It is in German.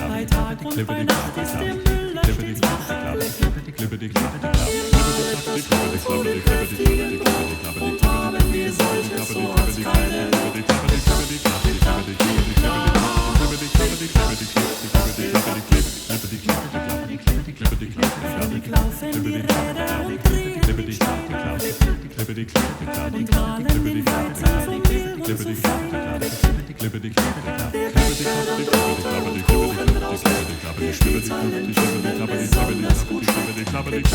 Bei Tag und bei Nacht ist der Müll stets und haben wir solches so als keine laufen die Räder und drehen und malen den Weizen vom Mehl und so fein. Der Kuchen draus der stets allen Kindern besonders gut schmeckt. Lass mich nicht